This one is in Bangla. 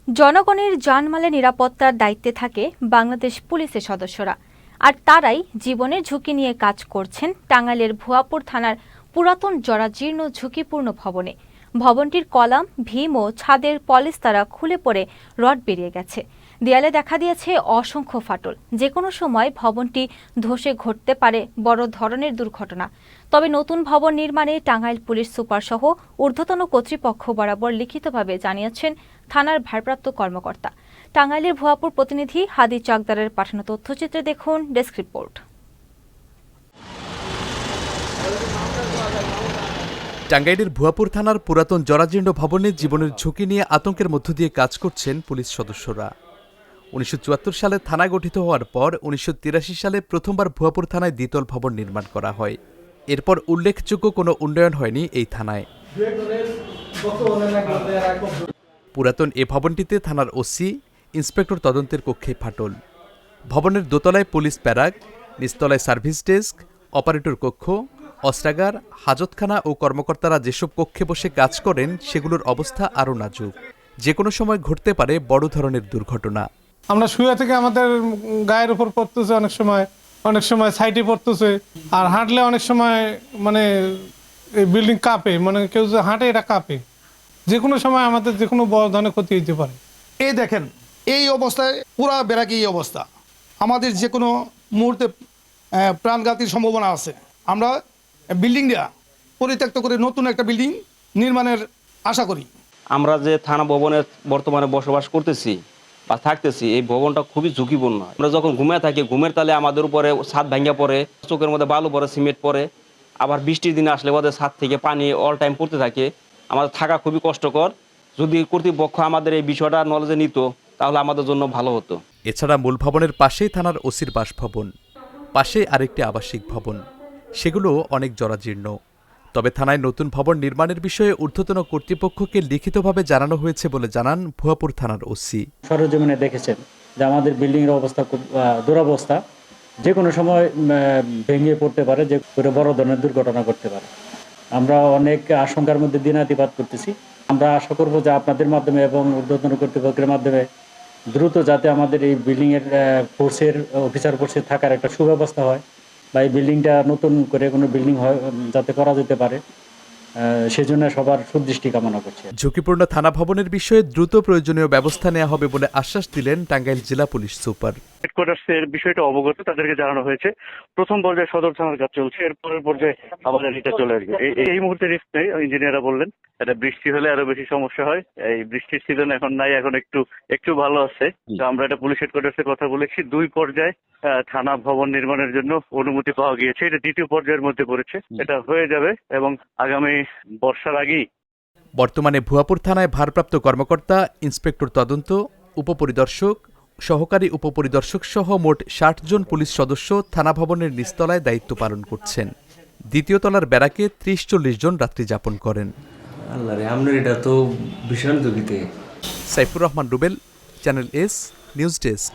জনগণের জানমালের নিরাপত্তার দায়িত্বে থাকে বাংলাদেশ পুলিশের সদস্যরা, আর তারাই জীবনের ঝুঁকি নিয়ে কাজ করছেন টাঙ্গাইলের ভুয়াপুর থানার পুরাতন জরাজীর্ণ ঝুঁকিপূর্ণ ভবনে। ভবনটির কলাম, ভীম ও ছাদের পলিস্তারা খুলে পড়ে রড বেরিয়ে গেছে। দেয়ালে দেখা দিয়েছে অসংখ্য ফাটল। যে কোনো সময় ভবনটি ধসে ঘটতে পারে বড় ধরনের দুর্ঘটনা। তবে নতুন ভবন নির্মাণে টাঙ্গাইল পুলিশ সুপার সহ ঊর্ধ্বতন কর্তৃপক্ষ বরাবর লিখিতভাবে জানিয়েছেন থানার ভারপ্রাপ্ত কর্মকর্তা। টাঙ্গাইলের ভুয়াপুর প্রতিনিধি হাদি চাকদারের পাঠানো তথ্যচিত্রে দেখুন ডেস্ক রিপোর্ট। টাঙ্গাইলের ভুয়াপুর থানার পুরাতন জরাজীর্ণ ভবনে জীবনের ঝুঁকি নিয়ে আতঙ্কের মধ্য দিয়ে কাজ করছেন পুলিশ সদস্যরা। 1974 সালে থানা গঠিত হওয়ার পর 1983 সালে প্রথমবার ভুয়াপুর থানায় দ্বিতল ভবন নির্মাণ করা হয়। এরপর উল্লেখযোগ্য কোনো উন্নয়ন হয়নি এই থানায়। পুরাতন এ ভবনটিতে থানার ওসি, ইন্সপেক্টর তদন্তের কক্ষে ফাটল। ভবনের দোতলায় পুলিশ প্যারাক, নিচতলায় সার্ভিস ডেস্ক, অপারেটর কক্ষ, অস্ত্রাগার, হাজতখানা ও কর্মকর্তারা যেসব কক্ষে বসে কাজ করেন সেগুলোর অবস্থা আরও নাজুক। যে কোনো সময় ঘটতে পারে বড় ধরনের দুর্ঘটনা। আমরা শুয়ে থেকে আমাদের গায়ের উপর পড়তেছে, অনেক সময় সাইডে পড়তেছে, আর হাঁটলে অনেক সময় মানে এই বিল্ডিং কাঁপে, মানে কেউ যে হাঁটে এটা কাঁপে। যে কোনো সময় আমাদের যে কোনো বড় ধরনের ক্ষতি হতে পারে। এই দেখেন, এই অবস্থায় পুরা বেড়াকে এই অবস্থা, আমাদের যে কোনো মুহূর্তে প্রাণঘাতীর সম্ভাবনা আছে। আমরা বিল্ডিংটা পরিত্যক্ত করে নতুন একটা বিল্ডিং নির্মাণের আশা করি। আমরা যে থানা ভবনে বর্তমানে বসবাস করতেছি বা থাকতেছি, এই ভবনটা খুবই ঝুঁকিপূর্ণ। আমরা যখন ঘুমিয়ে থাকি, ঘুমের তালে আমাদের উপরে ছাদ ভাঙ্গা পড়ে, চোখের মধ্যে বালু পড়ে, সিমেন্ট পড়ে। আবার বৃষ্টির দিনে আসলে ওদের ছাদ থেকে পানি অল টাইম পড়তে থাকে। আমাদের থাকা খুবই কষ্টকর। যদি কর্তৃপক্ষ আমাদের এই বিষয়টা নলেজে নিত তাহলে আমাদের জন্য ভালো হতো। এছাড়া মূল ভবনের পাশেই থানার ওসির বাসভবন, পাশে আরেকটি আবাসিক ভবন, সেগুলো অনেক জরাজীর্ণ। তবে থানায় নতুন ভবন নির্মাণের বিষয়ে ঊর্ধ্বতন কর্তৃপক্ষকে লিখিতভাবে জানানো হয়েছে বলে জানান ভুয়াপুর থানার ওসি। সরেজমিনে দেখেছেন যে আমাদের বিল্ডিংয়ের অবস্থা খুব দুরবস্থা, যে কোনো সময় ভেঙে পড়তে পারে, যে করে বড় ধরনের দুর্ঘটনা ঘটতে পারে। আমরা অনেক আশঙ্কার মধ্যে দিনাতিপাত করতেছি। আমরা আশা করব যে আপনাদের মাধ্যমে এবং ঊর্ধ্বতন কর্তৃপক্ষের মাধ্যমে দ্রুত যাতে আমাদের এই বিল্ডিংয়ের ফোর্সের অফিসার ফোর্সের থাকার একটা সুব্যবস্থা হয়, বা এই বিল্ডিংটা নতুন করে কোনো বিল্ডিং হয় যাতে করা যেতে পারে, সেজন্য সবার সুদৃষ্টি কামনা করছি। ঝুঁকিপূর্ণ থানা ভবনের বিষয়ে দ্রুত প্রয়োজনীয় ব্যবস্থা নেওয়া হবে বলে আশ্বাস দিলেন টাঙ্গাইল জেলা পুলিশ সুপার। হেডকোয়ার্টার্সের বিষয়টা অবগত, তাদেরকে জানানো হয়েছে। প্রথম পর্যায়ে সদর থানার কাজ চলছে, এরপরের পর্যায়ে আমাদের এটা চলে আসবে। এই মুহূর্তে রিস্ক নেই, ইঞ্জিনিয়াররা বললেন। এটা বৃষ্টি হলে আরো বেশি সমস্যা হয়। এই বৃষ্টির সিজন এখন নাই, এখন একটু ভালো আছে। তো আমরা এটা পুলিশ হেডকোয়ার্টার্সের কথা বলেছি। 2 পর্যায়ে থানা ভবন নির্মাণের জন্য অনুমতি পাওয়া গিয়েছে। এটা 2য় পর্যায়ের মধ্যে পড়েছে। এটা হয়ে যাবে এবং আগামী বর্ষার আগেই। বর্তমানে ভুয়াপুর থানায় ভারপ্রাপ্ত কর্মকর্তা, ইন্সপেক্টর তদন্ত, উপপরিদর্শক, সহকারী উপপরিদর্শক সহ মোট 60 জন পুলিশ সদস্য থানা ভবনের নিচতলায় দায়িত্ব পালন করছেন। দ্বিতীয় তলার ব্যারাকে 30-40 জন রাত্রি যাপন করেন। আল্লাহরে, আপনার এটা তো ভীষণ ঝুঁকিতে। Saifur Rahman Rubel, channel S news desk.